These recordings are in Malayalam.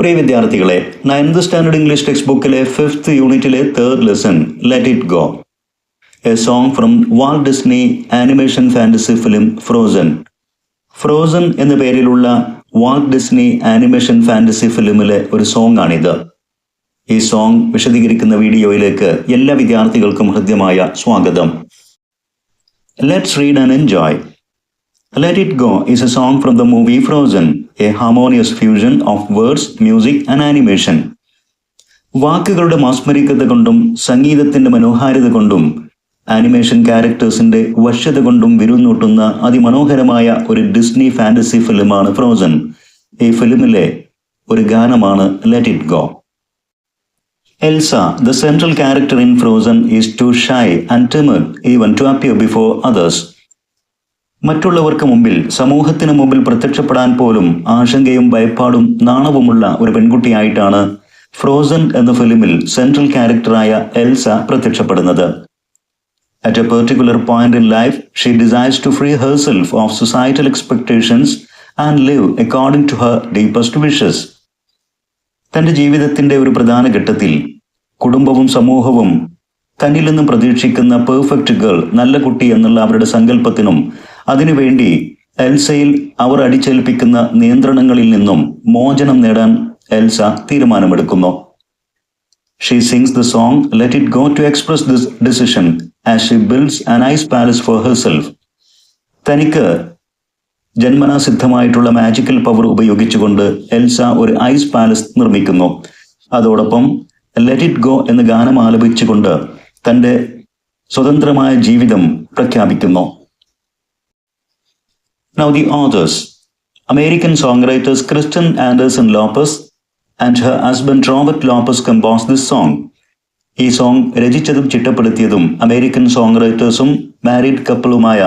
പ്രിയ വിദ്യാർത്ഥികളെ, 9th സ്റ്റാൻഡേർഡ് ഇംഗ്ലീഷ് ടെക്സ്റ്റ് ബുക്കിലെ 5th യൂണിറ്റിലെ 3rd lesson let it go, A song from Walt Disney animation fantasy film frozen. Frozen എന്ന പേരിലുള്ള വാൾട്ട് ഡിസ്നി ആനിമേഷൻ ഫാന്റസി ഫിലിമിലെ ഒരു സോങ് ആണിത്. ഈ സോങ് വിശദീകരിക്കുന്ന വീഡിയോയിലേക്ക് എല്ലാ വിദ്യാർത്ഥികൾക്കും ഹൃദ്യമായ സ്വാഗതം. Let's read and enjoy. Let It Go is a song from the movie Frozen, a harmonious fusion of words, music and animation. വാക്കുകളുടെ മാസ്മരികത കൊണ്ടും സംഗീതത്തിന്റെ മനോഹാരിത കൊണ്ടും ആനിമേഷൻ ക്യാരക്ടേഴ്സിന്റെ വശ്യത കൊണ്ടും വിരുന്നൂട്ടുന്ന അതിമനോഹരമായ ഒരു ഡിസ്നി ഫാന്റസി ഫിലിമാണ് ഫ്രോസൺ. ഈ ഫിലിമിലെ ഒരു ഗാനമാണ് let it go. Elsa, the central character in Frozen, is too shy and timid even to appear before others. മറ്റുള്ളവർക്ക് മുമ്പിൽ, സമൂഹത്തിന് മുമ്പിൽ പ്രത്യക്ഷപ്പെടാൻ പോലും ആശങ്കയും ഭയപ്പാടും നാണവുമുള്ള ഒരു പെൺകുട്ടിയായിട്ടാണ് ഫ്രോസൺ എന്ന ഫിലിമിൽ സെൻട്രൽ ക്യാരക്ടറായ എൽസ പ്രത്യക്ഷപ്പെടുന്നത്. At a particular point in life, she desires to free herself of societal expectations and live according to her deepest wishes. തന്റെ ജീവിതത്തിന്റെ ഒരു പ്രധാന ഘട്ടത്തിൽ കുടുംബവും സമൂഹവും തന്നിൽ നിന്നും പ്രതീക്ഷിക്കുന്ന പെർഫെക്റ്റ് ഗേൾ, നല്ല കുട്ടി എന്നുള്ള അവരുടെ സങ്കല്പത്തിനും അതിനുവേണ്ടി എൽസയിൽ അവർ അടിച്ചേൽപ്പിക്കുന്ന നിയന്ത്രണങ്ങളിൽ നിന്നും മോചനം നേടാൻ Elsa തീരുമാനമെടുക്കുന്നു. She sings the song Let It Go to express this decision as she builds an ice palace for herself. തനിക്ക് ജന്മനാ സിദ്ധമായിട്ടുള്ള മാജിക്കൽ പവർ ഉപയോഗിച്ചുകൊണ്ട് എൽസ ഒരു ഐസ് പാലസ് നിർമ്മിക്കുന്നു. അതോടൊപ്പം ലെറ്റ് ഇറ്റ് ഗോ എന്ന ഗാനം ആലപിച്ചുകൊണ്ട് തന്റെ സ്വതന്ത്രമായ ജീവിതം പ്രഖ്യാപിക്കുന്നു. Now the authors, American songwriters Kristen Anderson Lopez and her husband Robert Lopez composed this song. ഈ സോങ് രചിച്ചതും ചിട്ടപ്പെടുത്തിയതും അമേരിക്കൻ സോങ് റൈറ്റേഴ്സും മാരീഡ് കപ്പിളുമായ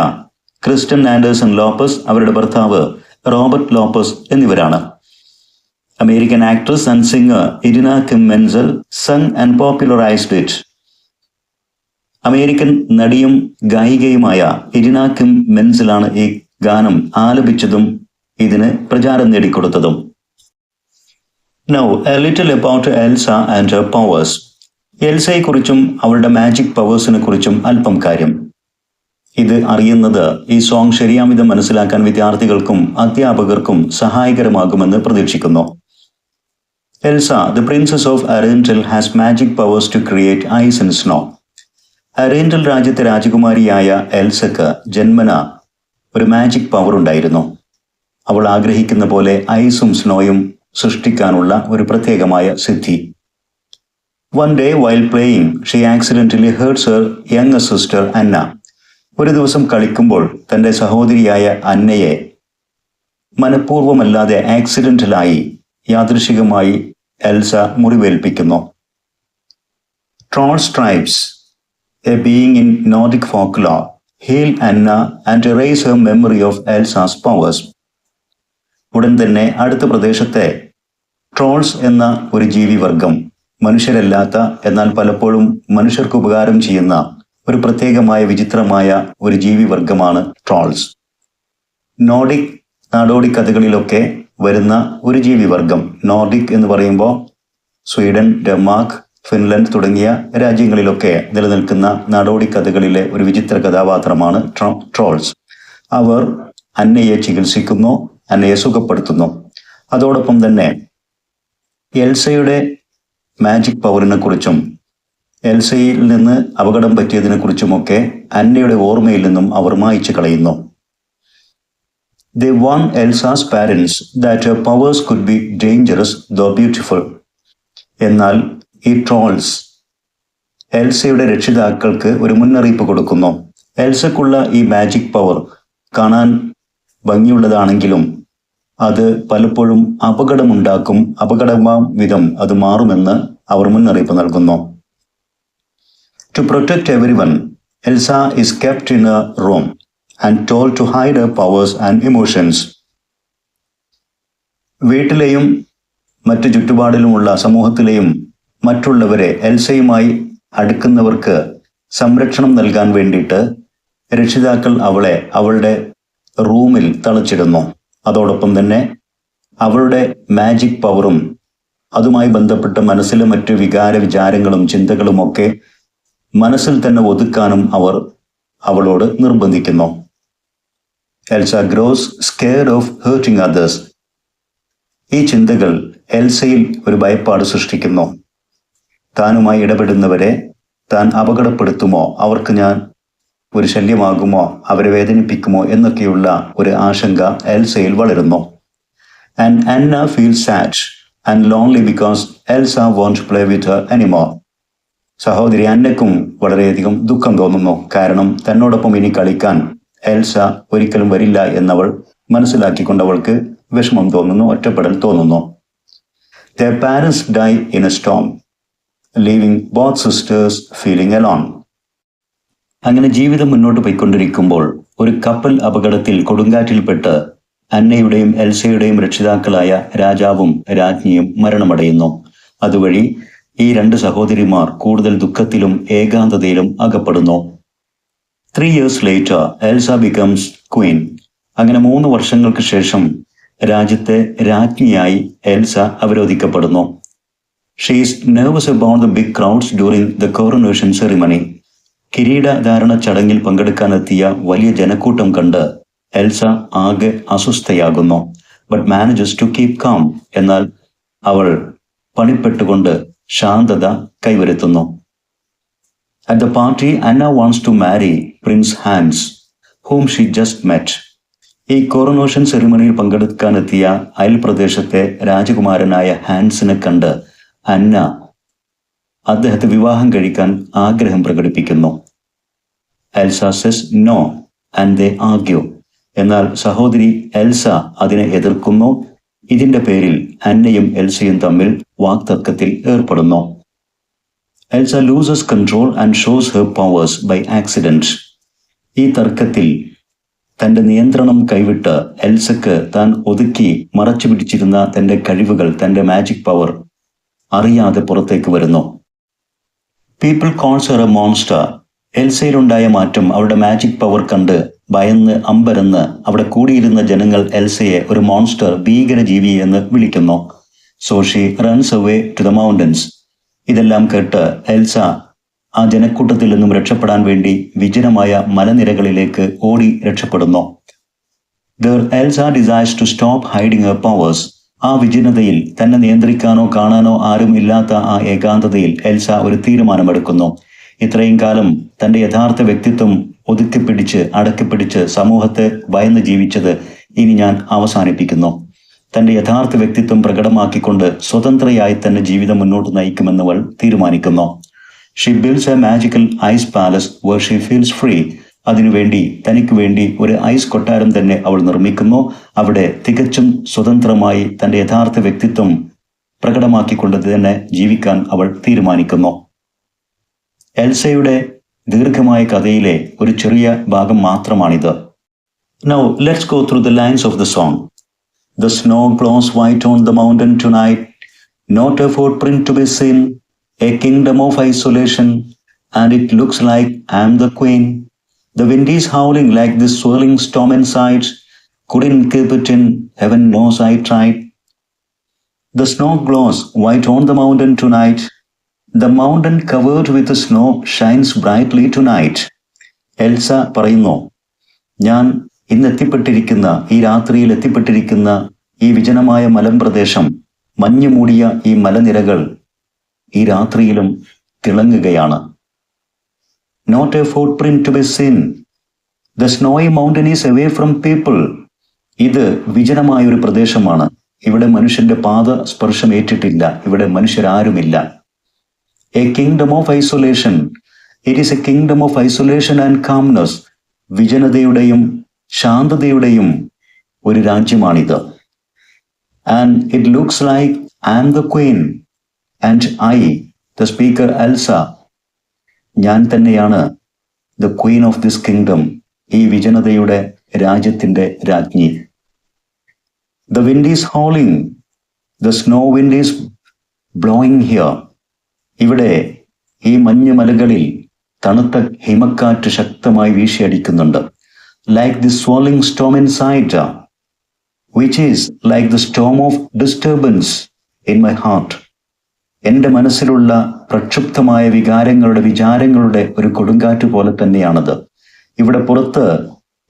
ക്രിസ്റ്റൻ ആൻഡേഴ്സൺ ലോപ്പസ്, അവരുടെ ഭർത്താവ് റോബർട്ട് ലോപ്പസ് എന്നിവരാണ്. American actress and singer Idina Kim Menzel sung and popularised it. American നടിയും ഗായികയുമായ ഇരിന കിം മെൻസലാണ് ഈ ഗാനം ആലപിച്ചതും ഇതിന് പ്രചാരം നേടിക്കൊടുത്തതും. Now a little about Elsa and her powers. എൽസയെക്കുറിച്ചും അവളുടെ മാജിക് പവേഴ്സിനെ കുറിച്ചും അല്പം കാര്യം. ഇത് അറിയുന്നത് ഈ സോങ് ശരിയാമിതം മനസ്സിലാക്കാൻ വിദ്യാർത്ഥികൾക്കും അധ്യാപകർക്കും സഹായകരമാകുമെന്ന് പ്രതീക്ഷിക്കുന്നു. Elsa, the princess of Arendelle, has magic powers to create ice and snow. Arendelle രാജ്യത്തെ രാജകുമാരിയായ എൽസക്ക് ജന്മന ഒരു മാജിക് പവർ ഉണ്ടായിരുന്നു. അവൾ ആഗ്രഹിക്കുന്ന പോലെ ഐസും സ്നോയും സൃഷ്ടിക്കാനുള്ള ഒരു പ്രത്യേകമായ സിദ്ധി. One day while playing, she accidentally hurts her younger sister Anna. ഒരു ദിവസം കളിക്കുമ്പോൾ തന്റെ സഹോദരിയായ അന്നയെ മനഃപൂർവ്വമല്ലാതെ ആക്സിഡന്റലായി യാദൃശികമായി Elsa മുറിവേൽപ്പിക്കുന്നു. Troll's tribes, a being in Nordic folklore, heal Anna and erase her memory of Elsa's powers. ഉടൻ തന്നെ അടുത്ത പ്രദേശത്തെ ട്രോൾസ് എന്ന ഒരു ജീവിവർഗം, മനുഷ്യരല്ലാത്ത എന്നാൽ പലപ്പോഴും മനുഷ്യർക്ക് ഉപകാരം ചെയ്യുന്ന ഒരു പ്രത്യേകമായ വിചിത്രമായ ഒരു ജീവിവർഗമാണ് ട്രോൾസ്. നോർഡിക് നാടോടി കഥകളിലൊക്കെ വരുന്ന ഒരു ജീവിവർഗം. നോർഡിക് എന്ന് പറയുമ്പോൾ സ്വീഡൻ, ഡെൻമാർക്ക്, ഫിൻലൻഡ് തുടങ്ങിയ രാജ്യങ്ങളിലൊക്കെ നിലനിൽക്കുന്ന നാടോടി കഥകളിലെ ഒരു വിചിത്ര കഥാപാത്രമാണ് ട്രോൾസ്. അവർ അന്നയെ ചികിത്സിക്കുന്നു, അന്നയെ സുഖപ്പെടുത്തുന്നു. അതോടൊപ്പം തന്നെ എൽസയുടെ മാജിക് പവറിനെ കുറിച്ചും എൽസയിൽ നിന്ന് അപകടം പറ്റിയതിനെ കുറിച്ചുമൊക്കെ അന്നയുടെ ഓർമ്മയിൽ നിന്നും അവർ മായ്ച്ചു കളയുന്നു. They warn Elsa's parents that her powers could be dangerous though beautiful. എന്നാൽ ഈ ട്രോൾസ് എൽസയുടെ രക്ഷിതാക്കൾക്ക് ഒരു മുന്നറിയിപ്പ് കൊടുക്കുന്നു. എൽസക്കുള്ള ഈ മാജിക് പവർ കാണാൻ ഭംഗിയുള്ളതാണെങ്കിലും അത് പലപ്പോഴും അപകടമുണ്ടാക്കും, അപകടമാം വിധം അത് മാറുമെന്ന് അവർ മുന്നറിയിപ്പ് നൽകുന്നു. To protect everyone, Elsa is kept in a room and told to hide her powers and emotions. വീട്ടിലെയും മറ്റു ചുറ്റുപാടിലുമുള്ള സമൂഹത്തിലെയും മറ്റുള്ളവരെ, എൽസയുമായി അടുക്കുന്നവർക്ക് സംരക്ഷണം നൽകാൻ വേണ്ടിയിട്ട് രക്ഷിതാക്കൾ അവളെ അവളുടെ റൂമിൽ തളച്ചിടുന്നു. അതോടൊപ്പം തന്നെ അവളുടെ മാജിക് പവറും അതുമായി ബന്ധപ്പെട്ട മനസ്സിലെ മറ്റ് വിചാരങ്ങളും ചിന്തകളുമൊക്കെ മനസ്സിൽ തന്നെ ഒതുക്കാനും അവളോട് നിർബന്ധിക്കുന്നു. Elsa gross scared of hurting others. ഈ ചിന്തകൾ എൽസയിൽ ഒരു ഭയപ്പാട് സൃഷ്ടിക്കുന്നു. താനുമായി ഇടപെടുന്നവരെ താൻ അപകടപ്പെടുത്തുമോ, അവർക്ക് ഞാൻ ഒരു ശല്യമാകുമോ, അവരെ വേദനിപ്പിക്കുമോ എന്നൊക്കെയുള്ള ഒരു ആശങ്ക എൽസയിൽ വളരുന്നു. And Anna feel sad and lonely because Elsa won't play with Har anymore. സഹോദരി അന്നയ്ക്കും വളരെയധികം ദുഃഖം തോന്നുന്നു. കാരണം തന്നോടൊപ്പം ഇനി കളിക്കാൻ എൽസ ഒരിക്കലും വരില്ല എന്നവൾ മനസ്സിലാക്കിക്കൊണ്ടവൾക്ക് വിഷമം തോന്നുന്നു, ഒറ്റപ്പെടൽ തോന്നുന്നു. Their parents die in a storm, leaving both sisters feeling alone. അങ്ങനെ ജീവിതം മുന്നോട്ട് പോയിക്കൊണ്ടിരിക്കുമ്പോൾ ഒരു കപ്പൽ അപകടത്തിൽ കൊടുങ്കാറ്റിൽപ്പെട്ട് അന്നയുടെയും എൽസയുടെയും രക്ഷിതാക്കളായ രാജാവും രാജ്ഞിയും മരണമടയുന്നു. അതുവഴി ഈ രണ്ട് സഹോദരിമാർ കൂടുതൽ ദുഃഖത്തിലും ഏകാന്തതയിലും അകപ്പെടുന്നു. 3 years later, Elsa becomes queen. അങ്ങനെ 3 വർഷങ്ങൾക്ക് ശേഷം രാജ്യത്തെ രാജ്ഞിയായി എൽസ അവരോധിക്കപ്പെടുന്നു. She is nervous about the big crowds during the coronation ceremony. കിരീടധാരണ ചടങ്ങിൽ പങ്കെടുക്കാനെത്തിയ വലിയ ജനക്കൂട്ടം കണ്ട് എൽസ ആകെ അസ്വസ്ഥയാകുന്നു. But manages to keep calm. എന്നാൽ അവൾ പണിപ്പെട്ടുകൊണ്ട് ശാന്തത കൈവരുത്തുന്നു. At the party, Anna wants to marry Prince Hans, whom she just met. ഈ കോറോനേഷൻ സെറിമണിയിൽ പങ്കെടുക്കാനെത്തിയ അയൽ പ്രദേശത്തെ രാജകുമാരനായ ഹാൻസിനെ കണ്ട് അന്ന അദ്ദേഹത്തെ വിവാഹം കഴിക്കാൻ ആഗ്രഹം പ്രകടിപ്പിക്കുന്നു. Elsa cess know and they argue. എന്നാൽ സഹോദരി എൽസ അതിനെ എതിർക്കുന്നു. ഇതിന്റെ പേരിൽ അന്നയും എൽസയും തമ്മിൽ വാക്തർക്കത്തിൽ ഏർപ്പെടുന്നു. Elsa loses control and shows her powers by accident. ഈ തർക്കത്തിൽ തന്റെ നിയന്ത്രണം കൈവിട്ട് എൽസക്ക് താൻ ഒതുക്കി മറച്ചു പിടിച്ചിരുന്ന തന്റെ കഴിവുകൾ, തന്റെ മാജിക് പവർ അറിയാതെ പുറത്തേക്ക് വരുന്നു. People calls her a monster. എൽസയിലുണ്ടായ മാറ്റം, അവരുടെ മാജിക് പവർ കണ്ട് ഭയന്ന് അമ്പരന്ന് അവിടെ കൂടിയിരുന്ന ജനങ്ങൾ എൽസയെ ഒരു മോൺസ്റ്റർ, ഭീകരജീവി എന്ന് വിളിക്കുന്നു. So she runs away to the mountains. ഇതെല്ലാം കേട്ട് എൽസ ആ ജനക്കൂട്ടത്തിൽ നിന്നും രക്ഷപ്പെടാൻ വേണ്ടി വിജനമായ മലനിരകളിലേക്ക് ഓടി രക്ഷപ്പെടുന്നു. Elsa desires to stop hiding her powers. ആ വിജനതയിൽ തന്നെ നിയന്ത്രിക്കാനോ കാണാനോ ആരും ഇല്ലാത്ത ആ ഏകാന്തതയിൽ എൽസ ഒരു തീരുമാനമെടുക്കുന്നു. ഇത്രയും കാലം തന്റെ യഥാർത്ഥ വ്യക്തിത്വം ഒതുക്കിപ്പിടിച്ച് അടക്കിപ്പിടിച്ച് സമൂഹത്തെ ഭയന്ന് ജീവിച്ചത് ഇനി ഞാൻ അവസാനിപ്പിക്കുന്നു. തന്റെ യഥാർത്ഥ വ്യക്തിത്വം പ്രകടമാക്കിക്കൊണ്ട് സ്വതന്ത്രയായി തന്നെ ജീവിതം മുന്നോട്ട് നയിക്കുമെന്നവൾ തീരുമാനിക്കുന്നു. She builds A magical ice palace where she feels free. അതിനുവേണ്ടി തനിക്ക് വേണ്ടി ഒരു ഐസ് കൊട്ടാരം തന്നെ അവൾ നിർമ്മിക്കുന്നു. അവിടെ തികച്ചും സ്വതന്ത്രമായി തന്റെ യഥാർത്ഥ വ്യക്തിത്വം പ്രകടമാക്കിക്കൊണ്ട് തന്നെ ജീവിക്കാൻ അവൾ തീരുമാനിക്കുന്നു. എൽസയുടെ ദീർഘമായ കഥയിലെ ഒരു ചെറിയ ഭാഗം മാത്രമാണിത്. Now let's go through the lines of the song. The snow glows white on the mountain tonight, not a footprint to be seen, a kingdom of isolation, and it looks like I'm the queen. The wind is howling like this swirling storm inside, couldn't keep it in, heaven knows I tried. The snow glows white on the mountain tonight, the mountain covered with the snow shines brightly tonight. Elsa പറയുന്നു, ഞാൻ ഇന്ന് എത്തിപ്പെട്ടിരിക്കുന്ന ഈ രാത്രിയിൽ എത്തിപ്പെട്ടിരിക്കുന്ന ഈ വിജനമായ മലമ്പ്രദേശം, മഞ്ഞു മൂടിയ ഈ മലനിരകൾ ഈ രാത്രിയിലും തിളങ്ങുകയാണ്. Not a foot print to be seen, the snowy mountain is away from people. ഇത് വിജനമായ ഒരു പ്രദേശമാണ്. ഇവിടെ മനുഷ്യന്റെ പാദ സ്പർശം ഏറ്റിട്ടില്ല. ഇവിടെ മനുഷ്യരാരുമില്ല. A kingdom of isolation, it is a kingdom of isolation and calmness. വിജനതയുടെയും ശാന്തതയുടെയും ഒരു രാജ്യമാണിത്. And it looks like I am the queen and I the speaker Elsa, ഞാൻ തന്നെയാണ് the queen of this kingdom, ഈ വിജനതയുടെ രാജ്യത്തിന്റെ രാജ്ഞി. The wind is howling, the snow wind is blowing here. ഇവിടെ ഈ മഞ്ഞുമലകളിൽ തണുത്ത ഹിമക്കാറ്റ് ശക്തമായി വീശിയടിക്കുന്നുണ്ട്. Like the swirling storm inside, which is like the storm of disturbance in my heart. എൻ്റെ മനസ്സിലുള്ള പ്രക്ഷുബ്ധമായ വിചാരങ്ങളുടെ ഒരു കൊടുങ്കാറ്റ് പോലെ തന്നെയാണത്. ഇവിടെ പുറത്ത്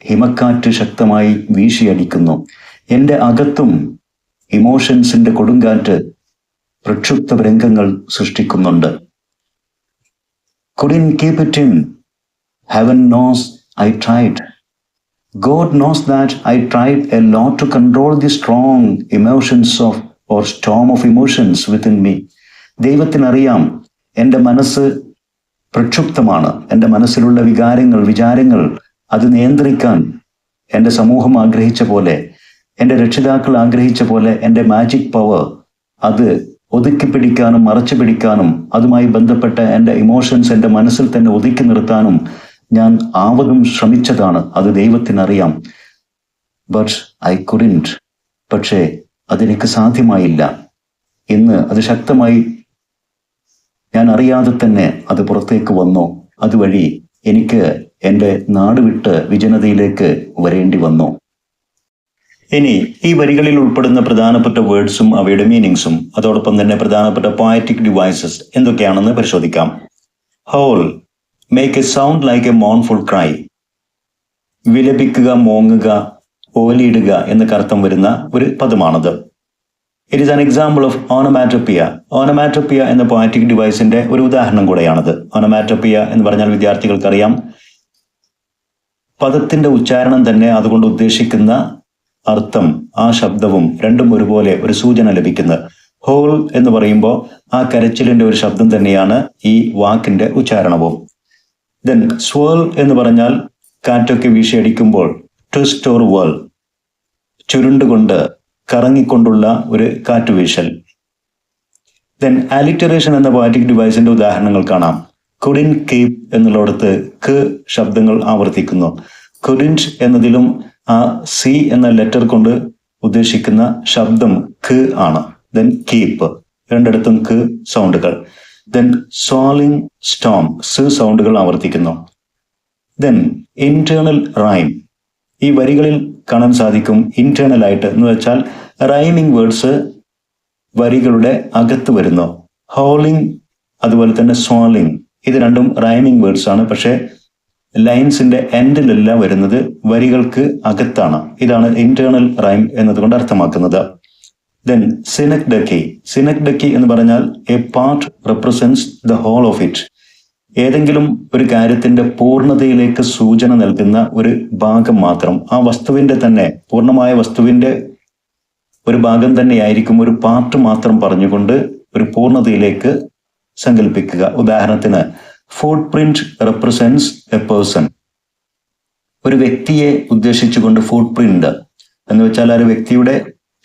ഹിമക്കാറ്റ് ശക്തമായി വീശിയടിക്കുന്നു. എൻ്റെ അകത്തും ഇമോഷൻസിന്റെ കൊടുങ്കാറ്റ് പ്രക്ഷുബ്ധ രംഗങ്ങൾ സൃഷ്ടിക്കുന്നുണ്ട്. Couldn't keep it in. Heaven knows I tried. God knows that I tried a lot to control the strong emotions or storm of emotions within me. ദൈവത്തിനറിയാം എൻ്റെ മനസ്സ് പ്രക്ഷുബ്ധമാണ്. എൻ്റെ മനസ്സിലുള്ള വിചാരങ്ങൾ അത് നിയന്ത്രിക്കാൻ എൻ്റെ സമൂഹം ആഗ്രഹിച്ച പോലെ, എൻ്റെ രക്ഷിതാക്കൾ ആഗ്രഹിച്ച പോലെ എൻ്റെ മാജിക് പവർ അത് ഒതുക്കി പിടിക്കാനും മറച്ചു പിടിക്കാനും അതുമായി ബന്ധപ്പെട്ട എൻ്റെ ഇമോഷൻസ് എൻ്റെ മനസ്സിൽ തന്നെ ഒതുക്കി നിർത്താനും ഞാൻ ആവതും ശ്രമിച്ചതാണ്. അത് ദൈവത്തിനറിയാം. But I couldn't. പക്ഷേ അതെനിക്ക് സാധ്യമായില്ല. ഇന്ന് അത് ശക്തമായി ഞാൻ അറിയാതെ തന്നെ അത് പുറത്തേക്ക് വന്നു. അതുവഴി എനിക്ക് എൻ്റെ നാട് വിട്ട് വിജനതയിലേക്ക് വരേണ്ടി വന്നു. ഇനി ഈ വരികളിൽ ഉൾപ്പെടുന്ന പ്രധാനപ്പെട്ട വേർഡ്സും അവയുടെ മീനിങ്സും അതോടൊപ്പം തന്നെ പ്രധാനപ്പെട്ട പോയറ്റിക് ഡിവൈസസ് എന്തൊക്കെയാണെന്ന് പരിശോധിക്കാം. Howl, make a sound like a mournful cry. വിലപിക്കുക, മോങ്ങുക, ഓലിയിടുക എന്നൊക്കെ അർത്ഥം വരുന്ന ഒരു പദമാണത്. It is an example of onomatopoeia. Onomatopoeia എന്ന പോയറ്റിക് ഡിവൈസിന്റെ ഒരു ഉദാഹരണം കൂടെയാണത്. ഓണമാറ്റോപ്പിയ എന്ന് പറഞ്ഞാൽ വിദ്യാർത്ഥികൾക്കറിയാം, പദത്തിന്റെ ഉച്ചാരണം തന്നെ അതുകൊണ്ട് ഉദ്ദേശിക്കുന്ന അർത്ഥം ആ ശബ്ദവും രണ്ടും ഒരുപോലെ ഒരു സൂചന ലഭിക്കുന്നത്. ഹോൾ എന്ന് പറയുമ്പോൾ ആ കരച്ചിലിന്റെ ഒരു ശബ്ദം തന്നെയാണ് ഈ വാക്കിന്റെ ഉച്ചാരണവും. ദെൻ സ്വേൾ എന്ന് പറഞ്ഞാൽ കാറ്റൊക്കെ വീശിയടിക്കുമ്പോൾ ട്വിസ്റ്റ് ഓർ വേൾ, ചുരുണ്ടുകൊണ്ട് കറങ്ങിക്കൊണ്ടുള്ള ഒരു കാറ്റുവീശൽ. ദെൻ അലിറ്ററേഷൻ എന്ന പോയറ്റിക് ഡിവൈസിന്റെ ഉദാഹരണങ്ങൾ കാണാം. കുഡിന്റ് കീപ് എന്നുള്ളിടത്ത് ക ശബ്ദങ്ങൾ ആവർത്തിക്കുന്നു. കുഡിന്റ് എന്നതിലും ആ സി എന്ന ലെറ്റർ കൊണ്ട് ഉദ്ദേശിക്കുന്ന ശബ്ദം ക ആണ്. ദെൻ കീപ്പ്, രണ്ടിടത്തും ക സൗണ്ടുകൾ. ദെൻ സോളിംഗ് സ്റ്റോം, സ് സൗണ്ടുകൾ ആവർത്തിക്കുന്നു. ദെൻ ഇന്റേണൽ റൈം, ഈ വരികളിൽ കാണാൻ സാധിക്കും ഇന്റേണൽ ആയിട്ട് എന്ന് വെച്ചാൽ റൈമിംഗ് വേർഡ്സ് വരികളുടെ അകത്ത് വരുന്നു. ഹോളിംഗ് അതുപോലെ തന്നെ സോളിംഗ്, ഇത് രണ്ടും റൈമിംഗ് വേർഡ്സ് ആണ്. പക്ഷേ ലൈൻസിന്റെ എൻഡിലല്ല വരുന്നത്, വരികൾക്ക് അകത്താണ്. ഇതാണ് ഇന്റേണൽ റൈം എന്നതുകൊണ്ട് അർത്ഥമാക്കുന്നത്. ദെൻ സിനക്ഡക്കി. സിനക്ഡക്കി എന്ന് പറഞ്ഞാൽ A part represents the whole of it. ഏതെങ്കിലും ഒരു കാര്യത്തിന്റെ പൂർണ്ണതയിലേക്ക് സൂചന നൽകുന്ന ഒരു ഭാഗം മാത്രം, ആ വസ്തുവിന്റെ തന്നെ പൂർണ്ണമായ വസ്തുവിന്റെ ഒരു ഭാഗം തന്നെയായിരിക്കും ഒരു പാർട്ട് മാത്രം പറഞ്ഞുകൊണ്ട് ഒരു പൂർണ്ണതയിലേക്ക് സങ്കല്പിക്കുക. ഉദാഹരണത്തിന് ഫുട് പ്രിന്റ് റെപ്രസെന്റ്സ് എ പേഴ്സൺ. ഒരു വ്യക്തിയെ ഉദ്ദേശിച്ചുകൊണ്ട് ഫുട് പ്രിന്റ് എന്ന് വെച്ചാൽ ആ ഒരു വ്യക്തിയുടെ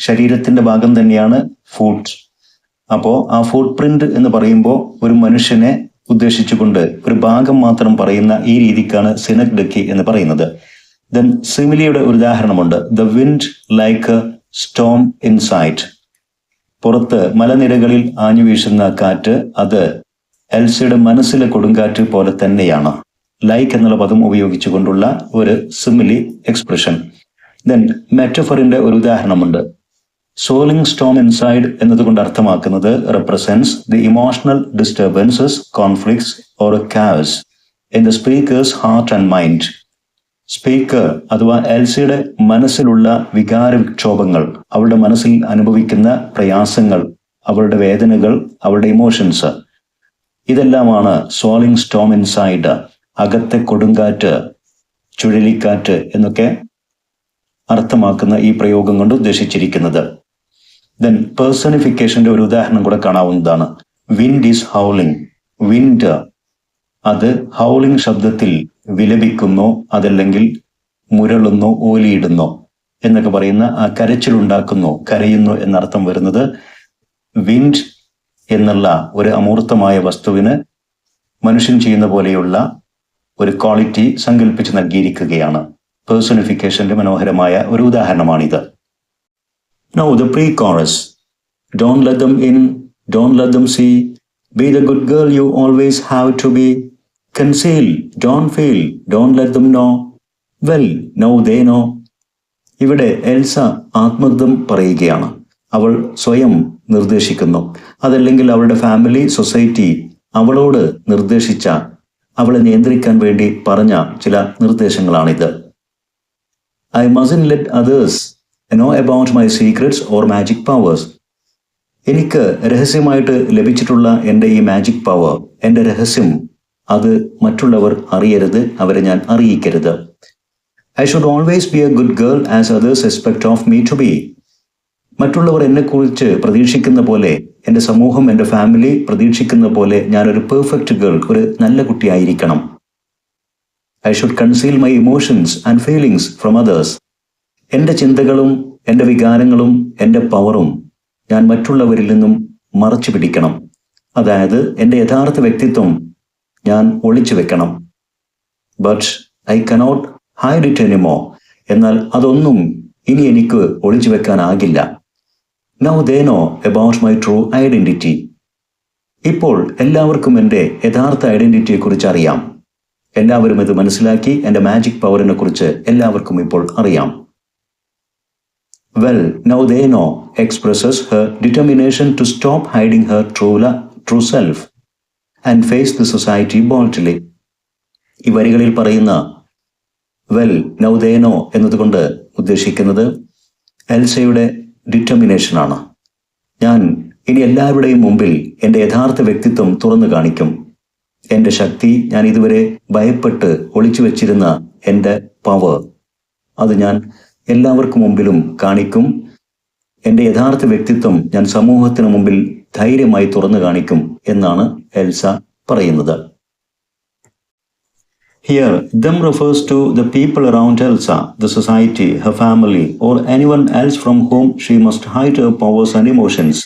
ശരീരത്തിന്റെ ഭാഗം തന്നെയാണ് ഫുട്. അപ്പോ ആ ഫുട് പ്രിന്റ് എന്ന് പറയുമ്പോൾ ഒരു മനുഷ്യനെ ഉദ്ദേശിച്ചുകൊണ്ട് ഒരു ഭാഗം മാത്രം പറയുന്ന ഈ രീതിക്കാണ് സിനക്ഡക്കി എന്ന് പറയുന്നത്. ദെൻ സിമിലിയുടെ ഒരു ഉദാഹരണമുണ്ട്. The wind like a storm inside. പുറത്ത് മലനിരകളിൽ ആഞ്ഞു വീശുന്ന കാറ്റ് അത് എൽസയുടെ മനസ്സിലെ കൊടുങ്കാറ്റ് പോലെ തന്നെയാണ്. ലൈക്ക് എന്നുള്ള പദം ഉപയോഗിച്ചുകൊണ്ടുള്ള ഒരു സിമിലി എക്സ്പ്രഷൻ. ദെൻ മെറ്റഫറിന്റെ ഒരു ഉദാഹരണമുണ്ട്. സോളിംഗ് സ്റ്റോം ഇൻസൈഡ് എന്നതുകൊണ്ട് അർത്ഥമാക്കുന്നത് represents the emotional disturbances, conflicts or chaos in the speaker's heart and mind. Speaker അഥവാ എൽസിയുടെ മനസ്സിലുള്ള വികാരവിക്ഷോഭങ്ങൾ, അവളുടെ മനസ്സിൽ അനുഭവിക്കുന്ന പ്രയാസങ്ങൾ, അവളുടെ വേദനകൾ, അവളുടെ ഇമോഷൻസ്, ഇതെല്ലാമാണ് സോളിംഗ് സ്റ്റോം ഇൻസൈഡ്, അകത്തെ കൊടുങ്കാറ്റ്, ചുഴലിക്കാറ്റ് എന്നൊക്കെ അർത്ഥമാക്കുന്ന ഈ പ്രയോഗം കൊണ്ട് ഉദ്ദേശിച്ചിരിക്കുന്നത്. ദെൻ പേഴ്സണിഫിക്കേഷന്റെ ഒരു ഉദാഹരണം കൂടെ കാണാവുന്നതാണ്. Wind is howling. വിൻഡ് അത് ഹൗളിംഗ് ശബ്ദത്തിൽ വിലപിക്കുന്നു, അതല്ലെങ്കിൽ മുരളുന്നു, ഓലിയിടുന്നു എന്നൊക്കെ പറയുന്ന ആ കരച്ചിലുണ്ടാക്കുന്നു, കരയുന്നു എന്നർത്ഥം വരുന്നത് വിൻഡ് എന്നുള്ള ഒരു അമൂർത്തമായ വസ്തുവിന് മനുഷ്യൻ ചെയ്യുന്ന പോലെയുള്ള ഒരു ക്വാളിറ്റി സങ്കല്പിച്ച് നൽകിയിരിക്കുകയാണ്. പേഴ്സണിഫിക്കേഷന്റെ മനോഹരമായ ഒരു ഉദാഹരണമാണിത്. Now the pre-chorus. Don't let them in, don't let them see. Be the good girl you always have to be. Conceal, don't feel, don't let them know. Well, now they know. ഇവിടെ എൽസ ആത്മഗതം പറയുകയാണ്. അവൾ സ്വയം നിർദ്ദേശിക്കുന്നു. അതല്ലെങ്കിൽ അവളുടെ ഫാമിലി, സൊസൈറ്റി അവളോട് നിർദ്ദേശിച്ച, അവളെ നിയന്ത്രിക്കാൻ വേണ്ടി പറഞ്ഞ ചില നിർദ്ദേശങ്ങളാണിത്. I mustn't let others know about my secrets or magic powers. എനിക്ക് രഹസ്യമായിട്ട് ലഭിച്ചിട്ടുള്ള എൻ്റെ ഈ മാജിക് പവർ, എൻ്റെ രഹസ്യം, അത് മറ്റുള്ളവർ അറിയരുത്, അവരെ ഞാൻ അറിയിക്കരുത്. I should always be a good girl as others expect of me to be. മറ്റുള്ളവർ എന്നെക്കുറിച്ച് പ്രതീക്ഷിക്കുന്ന പോലെ, എൻ്റെ സമൂഹം, എൻ്റെ ഫാമിലി പ്രതീക്ഷിക്കുന്ന പോലെ ഞാനൊരു പെർഫെക്റ്റ് ഗേൾ, ഒരു നല്ല കുട്ടിയായിരിക്കണം. I should conceal my emotions and feelings from others. എൻ്റെ ചിന്തകളും എൻ്റെ വികാരങ്ങളും എൻ്റെ പവറും ഞാൻ മറ്റുള്ളവരിൽ നിന്നും മറച്ചു പിടിക്കണം. അതായത് എൻ്റെ യഥാർത്ഥ വ്യക്തിത്വം ഞാൻ ഒളിച്ചു വെക്കണം. But I cannot hide it anymore. എന്നാൽ അതൊന്നും ഇനി എനിക്ക് ഒളിച്ചു വെക്കാനാകില്ല. Now they know about my true identity. ഇപ്പോൾ എല്ലാവർക്കും എൻ്റെ യഥാർത്ഥ ഐഡന്റിറ്റിയെക്കുറിച്ച് അറിയാം. എല്ലാവരും ഇത് മനസ്സിലാക്കി. എൻ്റെ മാജിക് പവറിനെ കുറിച്ച് എല്ലാവർക്കും ഇപ്പോൾ അറിയാം. Well, now they know expresses her determination to stop hiding her true self and face the society boldly. ഈ വരികളിൽ പറയുന്ന വെൽ നൗ ദേ നോ എന്നതുകൊണ്ട് ഉദ്ദേശിക്കുന്നത് എൽസയുടെ ഡിറ്റർമിനേഷനാണ്. ഞാൻ ഇനി എല്ലാവരുടെയും മുമ്പിൽ എൻ്റെ യഥാർത്ഥ വ്യക്തിത്വം തുറന്നു കാണിക്കും. എൻ്റെ ശക്തി, ഞാൻ ഇതുവരെ ഭയപ്പെട്ട് ഒളിച്ചു വെച്ചിരുന്ന എൻ്റെ പവർ, അത് ഞാൻ എല്ലാവർക്കും മുമ്പിലും കാണിക്കും. എൻ്റെ യഥാർത്ഥ വ്യക്തിത്വം ഞാൻ സമൂഹത്തിന് മുമ്പിൽ ധൈര്യമായി തുറന്നു കാണിക്കും എന്നാണ് എൽസ പറയുന്നത്. Here, them refers to the people around Elsa, the society, her family, or anyone else from whom she must hide her powers and emotions.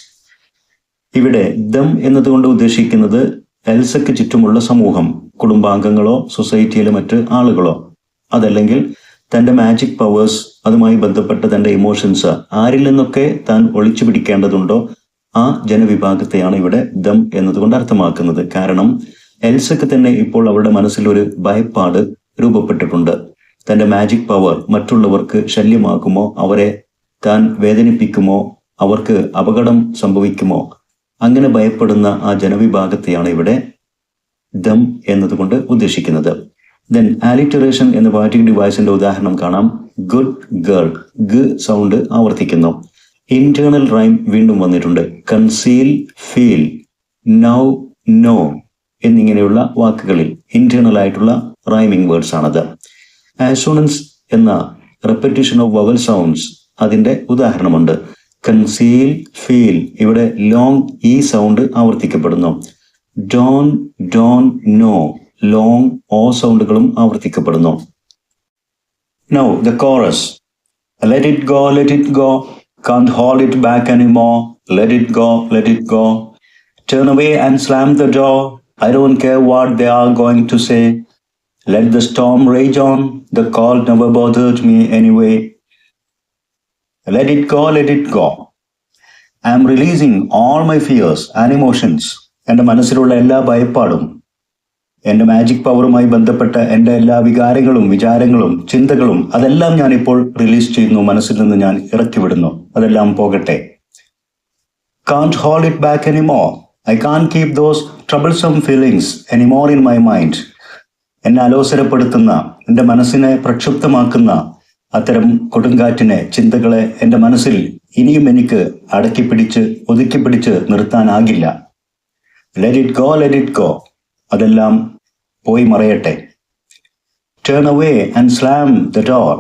ഇവിടെ ദം എന്നതുകൊണ്ട് ഉദ്ദേശിക്കുന്നത് എൽസയ്ക്ക് ചുറ്റുമുള്ള സമൂഹം, കുടുംബാംഗങ്ങളോ സൊസൈറ്റിയിലെ മറ്റ് ആളുകളോ, അതല്ലെങ്കിൽ തൻ്റെ മാജിക് പവേഴ്സ്, അതുമായി ബന്ധപ്പെട്ട തൻ്റെ ഇമോഷൻസ് ആരിൽ നിന്നൊക്കെ താൻ ഒളിച്ചു പിടിക്കേണ്ടതുണ്ടോ ആ ജനവിഭാഗത്തെയാണ് ഇവിടെ ദം എന്നതുകൊണ്ട് അർത്ഥമാക്കുന്നത്. കാരണം എൽസയ്ക്ക് തന്നെ ഇപ്പോൾ അവരുടെ മനസ്സിൽ ഒരു ഭയപ്പാട് രൂപപ്പെട്ടിട്ടുണ്ട്. തൻ്റെ മാജിക് പവർ മറ്റുള്ളവർക്ക് ശല്യമാക്കുമോ, അവരെ താൻ വേദനിപ്പിക്കുമോ, അവർക്ക് അപകടം സംഭവിക്കുമോ, അങ്ങനെ ഭയപ്പെടുന്ന ആ ജനവിഭാഗത്തെയാണ് ഇവിടെ ദം എന്നതുകൊണ്ട് ഉദ്ദേശിക്കുന്നത്. ദെൻ ആലിറ്ററേഷൻ എന്ന പോയറ്റിക് ഡിവൈസിന്റെ ഉദാഹരണം കാണാം. ഗുഡ് ഗേൾ, ഗ സൗണ്ട് ആവർത്തിക്കുന്നു. ഇന്റേണൽ റൈം വീണ്ടും വന്നിട്ടുണ്ട്. കൺസീൽ, ഫീൽ, നൗ, നോ എന്നിങ്ങനെയുള്ള വാക്കുകളിൽ ഇന്റേണൽ ആയിട്ടുള്ള റൈമിംഗ് വേർഡ്സ് ആണത്. ആസോണൻസ് എന്ന റെപ്പറ്റീഷൻ ഓഫ് വവൽ സൗണ്ട്സ് അതിന്റെ ഉദാഹരണമുണ്ട്. കൺസീൽ, ഫീൽ, ഇവിടെ ലോങ് ഇ സൗണ്ട് ആവർത്തിക്കപ്പെടുന്നു. Don't, don't, know, long o സൗണ്ടുകളും ആവർത്തിക്കപ്പെടുന്നു. Now the chorus. Let it go, let it go. Can't hold it back anymore. Let it go, let it go. Turn away and slam the door. I don't care what they are going to say. Let the storm rage on. The cold never bothered me anyway. Let it go, let it go. I am releasing all my fears and emotions. എൻ്റെ മനസ്സിലുള്ള എല്ലാ ഭയപ്പാടും, എൻ്റെ മാജിക് പവറുമായി ബന്ധപ്പെട്ട എൻ്റെ എല്ലാ വികാരങ്ങളും വിചാരങ്ങളും ചിന്തകളും അതെല്ലാം ഞാനിപ്പോൾ റിലീസ് ചെയ്യുന്നു. മനസ്സിൽ നിന്ന് ഞാൻ ഇറക്കിവിടുന്നു. അതെല്ലാം പോകട്ടെ. Can't hold it back anymore. I can't keep those troublesome feelings anymore in my mind. എന്നെ അലോസരപ്പെടുത്തുന്ന, എൻ്റെ മനസ്സിനെ പ്രക്ഷുബ്ധമാക്കുന്ന അത്തരം കൊടുങ്കാറ്റിനെ, ചിന്തകളെ എൻ്റെ മനസ്സിൽ ഇനിയും എനിക്ക് അടക്കിപ്പിടിച്ച് ഒതുക്കിപ്പിടിച്ച് നിർത്താനാകില്ല. Let it go, let it go. അതെല്ലാം പോയി മറയട്ടെ. Turn away and slam the door.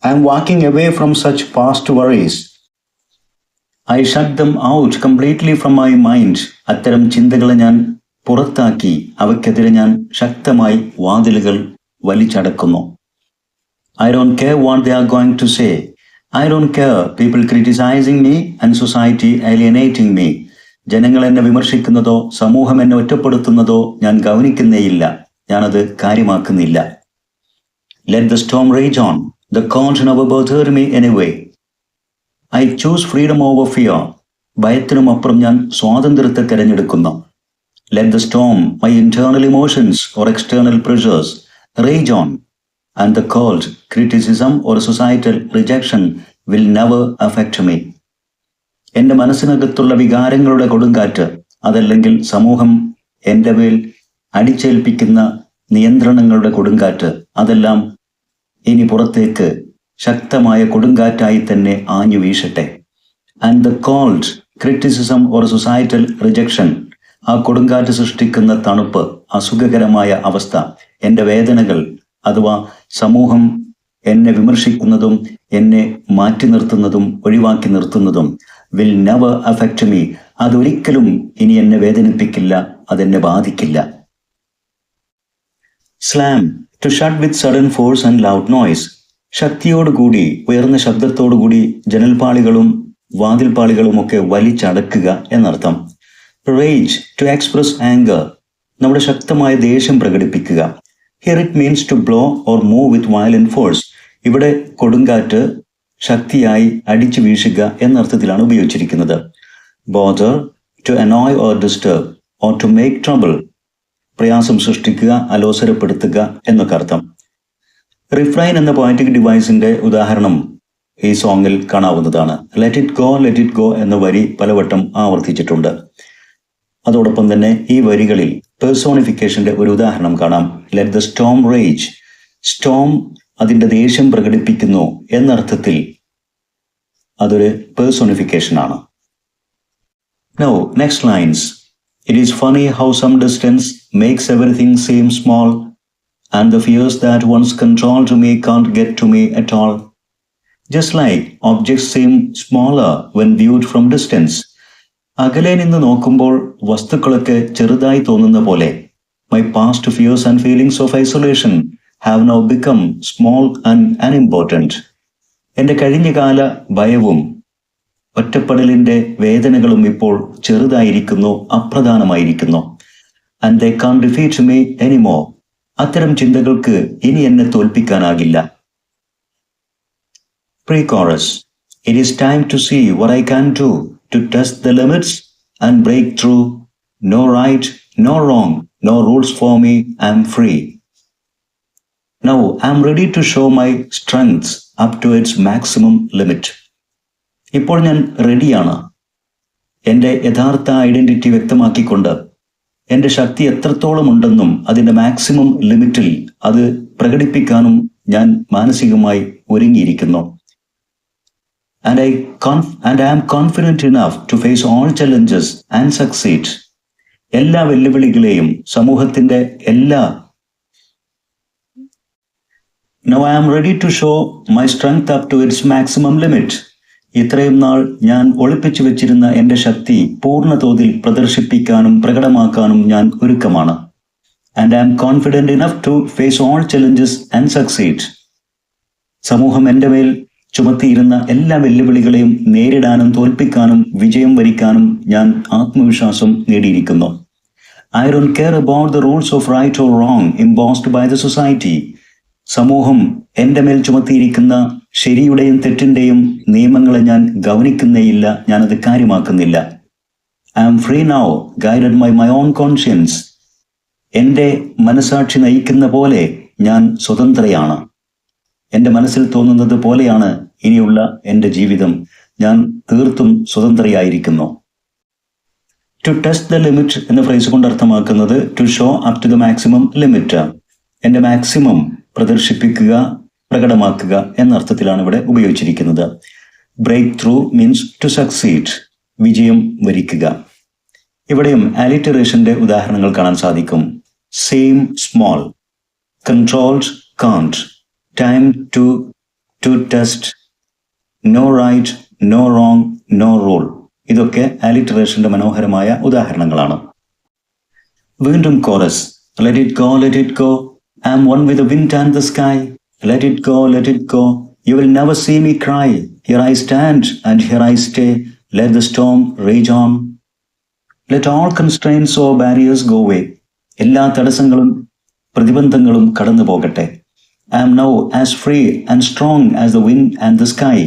I am walking away from such past worries. I shut them out completely from my mind. അത്തരം ചിന്തകളെ ഞാൻ പുറത്താക്കി, അവയ്ക്കെതിരെ ഞാൻ ശക്തമായി വാതിലുകൾ വലിച്ചടക്കുന്നു. I don't care what they are going to say. I don't care people criticizing me and society alienating me. ജനങ്ങൾ എന്നെ വിമർശിക്കുന്നതോ സമൂഹം എന്നെ ഒറ്റപ്പെടുത്തുന്നതോ ഞാൻ ഗൗനിക്കുന്നേയില്ല, ഞാനത് കാര്യമാക്കുന്നില്ല. Let the storm rage on. The cold never bothered me anyway. I choose freedom over fear. ഭയത്തിനും അപ്പുറം ഞാൻ സ്വാതന്ത്ര്യത്തെ തിരഞ്ഞെടുക്കുന്നു. Let the storm, my internal emotions or external pressures, rage on. And the cold, criticism or societal rejection will never affect me. എൻ്റെ മനസ്സിനകത്തുള്ള വികാരങ്ങളുടെ കൊടുങ്കാറ്റ്, അതല്ലെങ്കിൽ സമൂഹം എൻ്റെ മേൽ അടിച്ചേൽപ്പിക്കുന്ന നിയന്ത്രണങ്ങളുടെ കൊടുങ്കാറ്റ്, അതെല്ലാം ഇനി പുറത്തേക്ക് ശക്തമായ കൊടുങ്കാറ്റായി തന്നെ ആഞ്ഞു വീശട്ടെ. And the cold criticism or societal rejection, ആ കൊടുങ്കാറ്റ് സൃഷ്ടിക്കുന്ന തണുപ്പ്, അസുഖകരമായ അവസ്ഥ, എൻ്റെ വേദനകൾ അഥവാ സമൂഹം എന്നെ വിമർശിക്കുന്നതും എന്നെ മാറ്റി നിർത്തുന്നതും ഒഴിവാക്കി നിർത്തുന്നതും വിൽ നെവർ അഫക്റ്റ് മീ, അതൊരിക്കലും ഇനി എന്നെ വേദനിപ്പിക്കില്ല, അതെന്നെ ബാധിക്കില്ല. Slam, to shut with sudden force and loud noise, ശക്തിയോടുകൂടി ഉയർന്ന ശബ്ദത്തോടുകൂടി ജനൽപാളികളും വാതിൽപാളികളും ഒക്കെ വലിച്ചടക്കുക എന്നർത്ഥം. റേജ്, ടു എക്സ്പ്രസ് ആംഗർ, നമ്മുടെ ശക്തമായ ദേഷ്യം പ്രകടിപ്പിക്കുക. Here it means to blow or move with violent force. ഇവിടെ കൊടുങ്കാറ്റ് ശക്തിയായി അടിച്ചു വീശുക എന്നർത്ഥത്തിലാണ് ഉപയോഗിച്ചിരിക്കുന്നത്. Bother, to annoy or disturb or to make trouble, പ്രയാസം സൃഷ്ടിക്കുക, അലോസരപ്പെടുത്തുക എന്നൊക്കെ അർത്ഥം. റിഫ്രൈൻ എന്ന പോയറ്റിക് ഡിവൈസിന്റെ ഉദാഹരണം ഈ സോങ്ങിൽ കാണാവുന്നതാണ്. ലെറ്റ് ഇറ്റ് ഗോ എന്ന വരി പലവട്ടം ആവർത്തിച്ചിട്ടുണ്ട്. അതോടൊപ്പം തന്നെ ഈ വരികളിൽ പേഴ്സോണിഫിക്കേഷന്റെ ഒരു ഉദാഹരണം കാണാം. Let the storm rage, Storm അതിൻ്റെ ദേഷ്യം പ്രകടിപ്പിക്കുന്നു എന്നർത്ഥത്തിൽ അതൊരു പേഴ്സോണിഫിക്കേഷൻ ആണ്. Now next lines. It is funny how some distance makes everything seem small, and the fears that once controlled me can't get to me at all. Just like objects seem smaller when viewed from distance. അകലെ നിന്ന് നോക്കുമ്പോൾ വസ്തുക്കളൊക്കെ ചെറുതായി തോന്നുന്ന പോലെ my past fears and feelings of isolation have now become small and unimportant. എൻ്റെ കഴിഞ്ഞകാല ഭയവും ഒറ്റപ്പെടലിൻ്റെ വേദനകളും ഇപ്പോൾ ചെറുതായിരിക്കുന്നു, അപ്രധാനമായിരിക്കുന്നു. And they can defeat me anymore, അത്തരം ചിന്തകൾക്ക് ഇനി എന്നെ തോൽപ്പിക്കാനാകില്ല. Pre chorus. It is time to see what I can do to test the limits and break through. No right, no wrong, no rules for me, I am free. Now I am ready to show my strengths up to its maximum limit. ഇപ്പോൾ ഞാൻ റെഡിയാണ്. എൻ്റെ യഥാർത്ഥ ഐഡൻറ്റിറ്റി വ്യക്തമാക്കിക്കൊണ്ട് എൻ്റെ ശക്തി എത്രത്തോളം ഉണ്ടെന്നും അതിൻ്റെ മാക്സിമം ലിമിറ്റിൽ അത് പ്രകടിപ്പിക്കാനും ഞാൻ മാനസികമായി ഒരുങ്ങിയിരിക്കുന്നു. And I am confident enough to face all challenges and succeed. എല്ലാ വെല്ലുവിളികളെയും സമൂഹത്തിൻ്റെ എല്ലാ Now I am ready to show my strength up to its maximum limit. ഇത്രയും നാൾ ഞാൻ ഒളിപ്പിച്ചു വെച്ചിരുന്ന എൻ്റെ ശക്തി പൂർണ്ണ തോതിൽ പ്രദർശിപ്പിക്കാനും പ്രകടമാക്കാനും ഞാൻ ഒരുക്കമാണ്. And I am confident enough to face all challenges and succeed. സമൂഹം എൻ്റെ മേൽ ചുമത്തിയിരുന്ന എല്ലാ വെല്ലുവിളികളെയും നേരിടാനും തോൽപ്പിക്കാനും വിജയം വരിക്കാനും ഞാൻ ആത്മവിശ്വാസം നേടിയിരിക്കുന്നു. I don't care about the rules of right or wrong imposed by the society. സമൂഹം എൻ്റെ മേൽ ചുമത്തിയിരിക്കുന്ന ശരിയുടെയും തെറ്റിൻ്റെയും നിയമങ്ങളെ ഞാൻ ഗൗനിക്കുന്നേയില്ല, ഞാനത് കാര്യമാക്കുന്നില്ല. I am free now guided by my own conscience. എൻ്റെ മനസാക്ഷി നയിക്കുന്ന പോലെ ഞാൻ സ്വതന്ത്രയാണ്. എൻ്റെ മനസ്സിൽ തോന്നുന്നത് പോലെയാണ് ഇനിയുള്ള എൻ്റെ ജീവിതം. ഞാൻ തീർത്തും സ്വതന്ത്രയായിരിക്കുന്നു. ടു ടെസ്റ്റ് ദ ലിമിറ്റ് എന്ന ഫ്രേസ് കൊണ്ട് അർത്ഥമാക്കുന്നത് to show up to the maximum limit. എൻ്റെ മാക്സിമം പ്രദർശിപ്പിക്കുക, പ്രകടമാക്കുക എന്നർത്ഥത്തിലാണ് ഇവിടെ ഉപയോഗിച്ചിരിക്കുന്നത്. Break through means to succeed, വിജയം വരിക്കുക. ഇവിടെയും അലിറ്ററേഷന്റെ ഉദാഹരണങ്ങൾ കാണാൻ സാധിക്കും. Same small, controlled can't, time to test, no right, no wrong, no rule. ഇതൊക്കെ അലിറ്ററേഷന്റെ മനോഹരമായ ഉദാഹരണങ്ങളാണ്. വീണ്ടും chorus. Let it go, let it go. I am one with the wind and the sky. Let it go, let it go. You will never see me cry. Here I stand and here I stay. Let the storm rage on. Let all constraints or barriers go away. എല്ലാ തടസ്സങ്ങളും പ്രതിബന്ധങ്ങളും കടന്നു പോകട്ടെ. I am now as free and strong as the wind and the sky.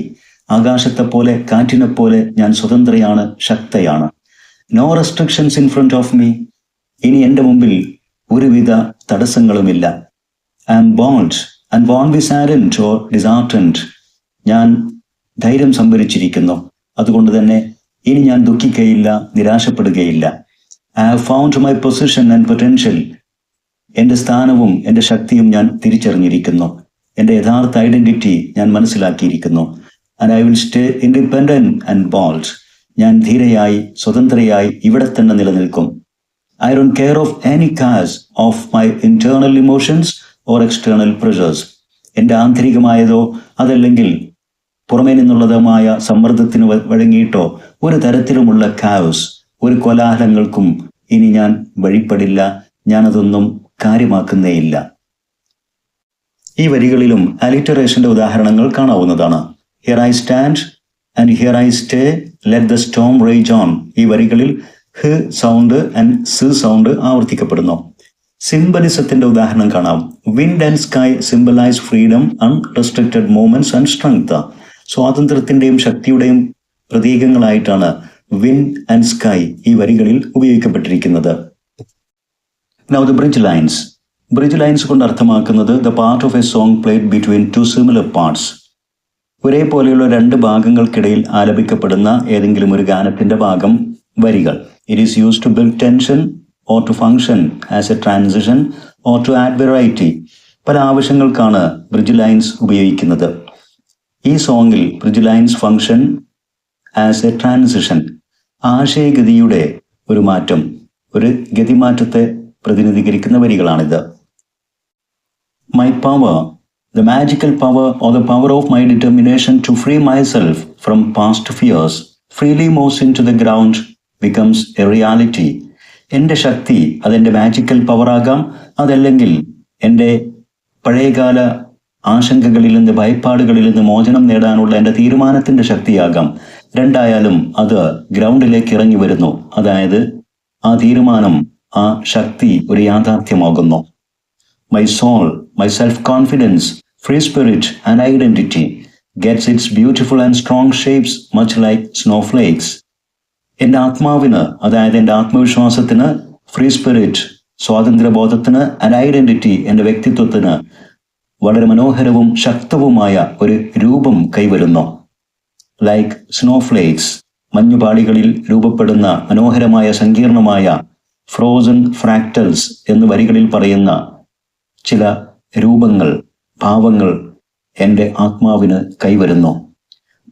ആകാശത്തെ പോലെ കാറ്റിനെ പോലെ ഞാൻ സ്വതന്ത്രയാണ്, ശക്തയാണ്. No restrictions in front of me. ഇനി എൻ്റെ മുമ്പിൽ ഒരുവിധ തടസ്സങ്ങളുമില്ല. I am bold and won't be saddened or disheartened. ഞാൻ ധൈര്യം സംഭരിച്ചിരിക്കുന്നു, അതുകൊണ്ട് തന്നെ ഇനി ഞാൻ ദുഃഖിക്കുകയില്ല, നിരാശപ്പെടുകയില്ല. I have found my position and potential. എൻ്റെ സ്ഥാനവും എൻ്റെ ശക്തിയും ഞാൻ തിരിച്ചറിഞ്ഞിരിക്കുന്നു. എൻ്റെ യഥാർത്ഥ ഐഡന്റിറ്റി ഞാൻ മനസ്സിലാക്കിയിരിക്കുന്നു. And I will stay independent and bold. ഞാൻ ധീരയായി സ്വതന്ത്രയായി ഇവിടെ തന്നെ നിലനിൽക്കും. I don't care of any cause of my internal emotions or external pressures. എൻ്റെ ആന്തരികമായതോ അതല്ലെങ്കിൽ പുറമേ നിന്നുള്ളതുമായ സമ്മർദ്ദത്തിന് വഴങ്ങിയിട്ടോ ഒരു തരത്തിലുമുള്ള കാവസ്, ഒരു കോലാഹലങ്ങൾക്കും ഇനി ഞാൻ വഴിപ്പെടില്ല. ഞാനതൊന്നും കാര്യമാക്കുന്നേയില്ല. ഈ വരികളിലും അലിറ്ററേഷന്റെ ഉദാഹരണങ്ങൾ കാണാവുന്നതാണ്. Here I stand and here I stay, let the storm rage on. ഈ വരികളിൽ h sound and s sound ആവർത്തിക്കപ്പെടുന്നു. സിംബലിസത്തിന്റെ ഉദാഹരണം കാണാം. Wind and sky symbolise freedom, unrestricted movements and strength. സ്വാതന്ത്ര്യത്തിന്റെയും ശക്തിയുടെയും പ്രതീകങ്ങളായിട്ടാണ് വിൻഡ് ആൻഡ് സ്കൈ ഈ വരികളിൽ ഉപയോഗിക്കപ്പെട്ടിരിക്കുന്നത്. Now the bridge lines. Bridge lines കൊണ്ട് അർത്ഥമാക്കുന്നത് the part of a song played between two similar parts. ഒരേപോലെയുള്ള രണ്ട് ഭാഗങ്ങൾക്കിടയിൽ ആലപിക്കപ്പെടുന്ന ഏതെങ്കിലും ഒരു ഗാനത്തിന്റെ ഭാഗം, വരികൾ. It is used to build tension or to function as a transition or to add variety. പല ആവശ്യങ്ങൾക്കാണ് ബ്രിഡ്ജ് ലൈൻസ് ഉപയോഗിക്കുന്നത്. ഈ സോങ്ങിൽ bridge lines function as a transition, ആശയഗതിയുടെ ഒരു മാറ്റം, ഒരു ഗതിമാറ്റത്തെ പ്രതിനിധീകരിക്കുന്ന വരികളാണിത്. My power, the magical power or the power of my determination to free myself from past fears freely moves into the ground becomes a reality. എൻ്റെ ശക്തി അതെൻ്റെ മാജിക്കൽ പവറാകാം, അതല്ലെങ്കിൽ എൻ്റെ പഴയകാല ആശങ്കകളിൽ നിന്ന് ഭയപ്പാടുകളിൽ നിന്ന് മോചനം നേടാനുള്ള എൻ്റെ തീരുമാനത്തിൻ്റെ ശക്തിയാകാം. രണ്ടായാലും അത് ഗ്രൗണ്ടിലേക്ക് ഇറങ്ങി വരുന്നു. അതായത് ആ തീരുമാനം, ആ ശക്തി ഒരു യാഥാർത്ഥ്യമാകുന്നു. My soul, my self confidence, free spirit and identity gets its beautiful and strong shapes much like snowflakes. എൻ്റെ ആത്മാവിന്, അതായത് എൻ്റെ ആത്മവിശ്വാസത്തിന്, ഫ്രീ സ്പിരിറ്റ് സ്വാതന്ത്ര്യബോധത്തിന്, ആൻഡ് ഐഡന്റിറ്റി എൻ്റെ വ്യക്തിത്വത്തിന് വളരെ മനോഹരവും ശക്തവുമായ ഒരു രൂപം കൈവരുന്നു. ലൈക്ക് സ്നോഫ്ലേക്സ്, മഞ്ഞുപാളികളിൽ രൂപപ്പെടുന്ന മനോഹരമായ സങ്കീർണമായ ഫ്രോസൺ ഫ്രാക്ടൽസ് എന്ന് വരികളിൽ പറയുന്ന ചില രൂപങ്ങൾ, ഭാവങ്ങൾ എൻ്റെ ആത്മാവിന് കൈവരുന്നു.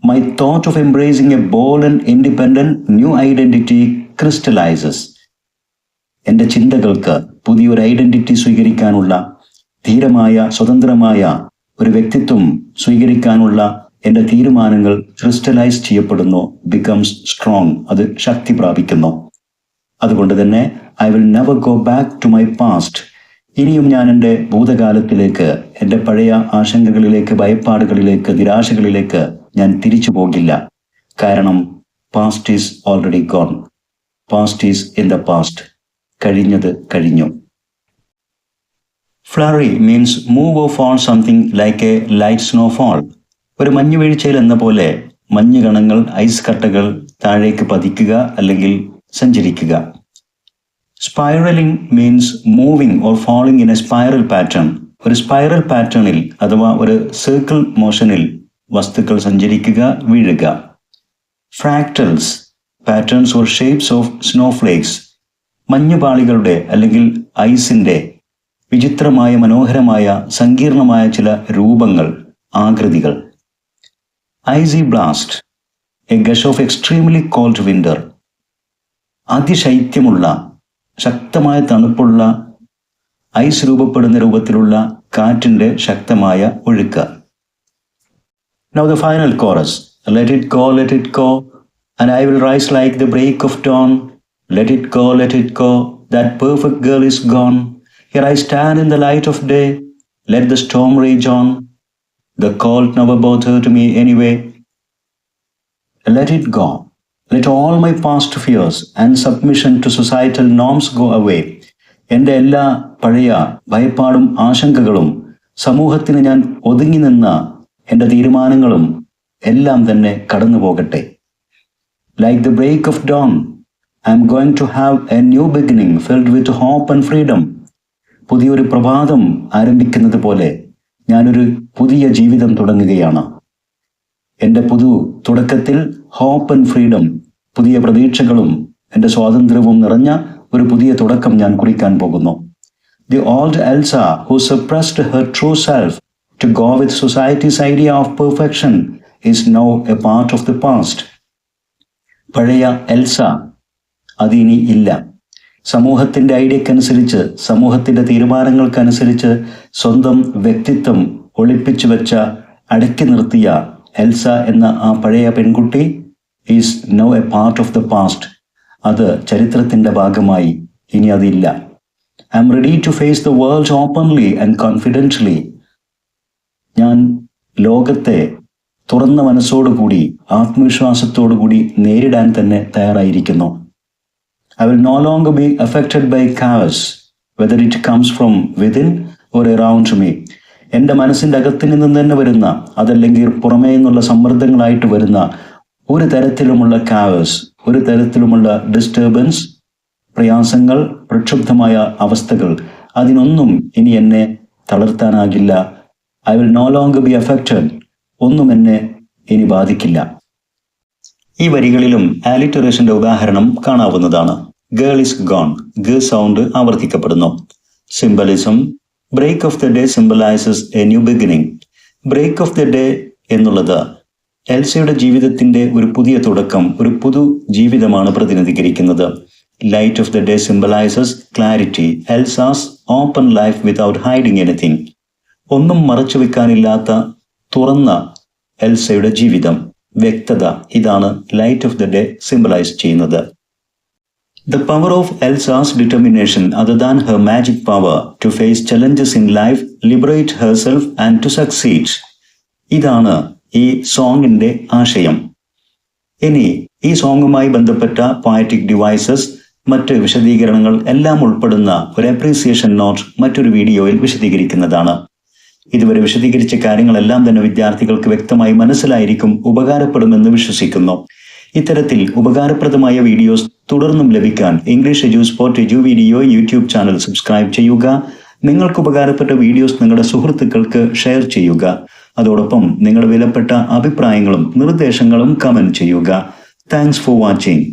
My thought of embracing a bold and independent new identity crystallises. എൻ്റെ ചിന്തകൾക്ക് പുതിയൊരു ഐഡന്റിറ്റി സ്വീകരിക്കാനുള്ള, ധീരമായ സ്വതന്ത്രമായ ഒരു വ്യക്തിത്വം സ്വീകരിക്കാനുള്ള എൻ്റെ തീരുമാനങ്ങൾ ക്രിസ്റ്റലൈസ് ചെയ്യപ്പെടുന്നു. ബിക്കംസ് സ്ട്രോങ്, അത് ശക്തി പ്രാപിക്കുന്നു. അതുകൊണ്ട് തന്നെ I will never go back to my past. ഇനിയും ഞാൻ എൻ്റെ ഭൂതകാലത്തിലേക്ക്, എൻ്റെ പഴയ ആശങ്കകളിലേക്ക്, ഭയപ്പാടുകളിലേക്ക്, നിരാശകളിലേക്ക് ഞാൻ തിരിച്ചു പോകില്ല. കാരണം past is already gone. Past is in the past. കഴിഞ്ഞത് കഴിഞ്ഞു. Flurry means move of on something like A light snowfall. ഒരു മഞ്ഞുവീഴ്ചയിൽ എന്ന പോലെ മഞ്ഞുകണങ്ങൾ, ഐസ് കട്ടകൾ താഴേക്ക് പതിക്കുക അല്ലെങ്കിൽ സഞ്ചരിക്കുക. Spiralling means moving or falling in a spiral pattern. ഒരു സ്പൈറൽ പാറ്റേണിൽ അഥവാ ഒരു സർക്കിൾ മോഷനിൽ വസ്തുക്കൾ സഞ്ചരിക്കുക, വീഴുക. Fractals, patterns or shapes of snowflakes. മഞ്ഞുപാളികളുടെ അല്ലെങ്കിൽ ഐസിന്റെ വിചിത്രമായ, മനോഹരമായ, സങ്കീർണമായ ചില രൂപങ്ങൾ, ആകൃതികൾ. Icy blast, a gush of extremely cold winter. അതിശൈത്യമുള്ള, ശക്തമായ തണുപ്പുള്ള ഐസ് രൂപപ്പെടുന്ന രൂപത്തിലുള്ള കാറ്റിന്റെ ശക്തമായ ഒഴുക്ക്. Now the final chorus. Let it go, and I will rise like the break of dawn. Let it go, that perfect girl is gone. Here I stand in the light of day. Let the storm rage on. The cold never bothered me anyway. Let it go. Let all my past fears and submission to societal norms go away. എൻ്റെ എല്ലാ പഴയ ഭയപ്പാടും ആശങ്കകളും സമൂഹത്തിന് ഞാൻ ഒതുങ്ങി നിന്ന എൻ്റെ തീരുമാനങ്ങളും എല്ലാം തന്നെ കടന്നു പോകട്ടെ. Like the break of dawn, I am going to have a new beginning filled with hope and freedom. പുതിയൊരു പ്രഭാതം ആരംഭിക്കുന്നത് പോലെ ഞാനൊരു പുതിയ ജീവിതം തുടങ്ങുകയാണ്. എൻ്റെ പുതു തുടക്കത്തിൽ ഹോപ്പ് ആൻഡ് ഫ്രീഡം, പുതിയ പ്രതീക്ഷകളും എൻ്റെ സ്വാതന്ത്ര്യവും നിറഞ്ഞ ഒരു പുതിയ തുടക്കം ഞാൻ കുറിക്കാൻ പോകുന്നു. The old Elsa who suppressed her true self to go with society's idea of perfection is now a part of the past. പഴയ എൽസ അതിനി ഇല്ല. സമൂഹത്തിൻ്റെ ഐഡിയക്കനുസരിച്ച്, സമൂഹത്തിൻ്റെ തീരുമാനങ്ങൾക്കനുസരിച്ച് സ്വന്തം വ്യക്തിത്വം ഒളിപ്പിച്ചു വെച്ച, അടക്കി നിർത്തിയ എൽസ എന്ന ആ പഴയ പെൺകുട്ടി is now A part of the past. അത് ചരിത്രത്തിൻ്റെ ഭാഗമായി. ഇനി അതില്ല. I am ready to face the world openly and confidently. ഞാൻ ലോകത്തെ തുറന്ന മനസ്സോടുകൂടി, ആത്മവിശ്വാസത്തോടുകൂടി നേരിടാൻ തന്നെ തയ്യാറായിരിക്കുന്നു. I will no longer be affected by chaos, whether it comes from within or around me. എൻ്റെ മനസ്സിൻ്റെ അകത്ത് നിന്ന് തന്നെ വരുന്ന, അതല്ലെങ്കിൽ പുറമേ നിന്നുള്ള സമ്മർദ്ദങ്ങളായിട്ട് വരുന്ന ഒരു തരത്തിലുമുള്ള chaos, ഒരു തരത്തിലുമുള്ള ഡിസ്റ്റർബൻസ്, പ്രയാസങ്ങൾ, പ്രക്ഷുബ്ധമായ അവസ്ഥകൾ, അതിനൊന്നും ഇനി എന്നെ തളർത്താനാകില്ല. I will no longer be affected. ഒന്നും എന്നെ ഇനി ബാധിക്കില്ല. ഈ വരികളിലും ആലിറ്ററേഷന്റെ ഉദാഹരണം കാണാവുന്നതാണ്. Girl is gone. G sound ആവർത്തിക്കപ്പെടുന്നു. Symbolism. Break of the day symbolises a new beginning. Break of the day എന്നുള്ളത് എൽസയുടെ ജീവിതത്തിന്റെ ഒരു പുതിയ തുടക്കം, ഒരു പുതു ജീവിതമാണ് പ്രതിനിധീകരിക്കുന്നത്. Light of the day symbolises clarity. Elsa's open life without hiding anything. ഒന്നും മറച്ചു വെക്കാനില്ലാത്ത തുറന്ന എൽസയുടെ ജീവിതം, വ്യക്തത, ഇതാണ് light of the day symbolise ചെയ്യുന്നത്. The power of Elsa's determination, other than her magic power to face challenges in life, liberate herself and to succeed. ഇതാണ് ഈ സോങ്ങിന്റെ ആശയം. ഇനി ഈ സോങ്ങുമായി ബന്ധപ്പെട്ട പോയറ്റിക് ഡിവൈസസ്, മറ്റ് വിശദീകരണങ്ങൾ എല്ലാം ഉൾപ്പെടുന്ന ഒരു അപ്രീസിയേഷൻ നോട്ട് മറ്റൊരു വീഡിയോയിൽ വിശദീകരിക്കുന്നതാണ്. ഇതുവരെ വിശദീകരിച്ച കാര്യങ്ങളെല്ലാം തന്നെ വിദ്യാർത്ഥികൾക്ക് വ്യക്തമായി മനസ്സിലായിരിക്കും, ഉപകാരപ്പെടുമെന്ന് വിശ്വസിക്കുന്നു. ഇത്തരത്തിൽ ഉപകാരപ്രദമായ വീഡിയോസ് തുടർന്നും ലഭിക്കാൻ English Edusport edu video YouTube channel subscribe ചെയ്യുക. നിങ്ങൾക്ക് ഉപകാരപ്പെട്ട വീഡിയോസ് നിങ്ങളുടെ സുഹൃത്തുക്കൾക്ക് ഷെയർ ചെയ്യുക. അതോടൊപ്പം നിങ്ങളുടെ വിലപ്പെട്ട അഭിപ്രായങ്ങളും നിർദ്ദേശങ്ങളും കമന്റ് ചെയ്യുക. Thanks for watching.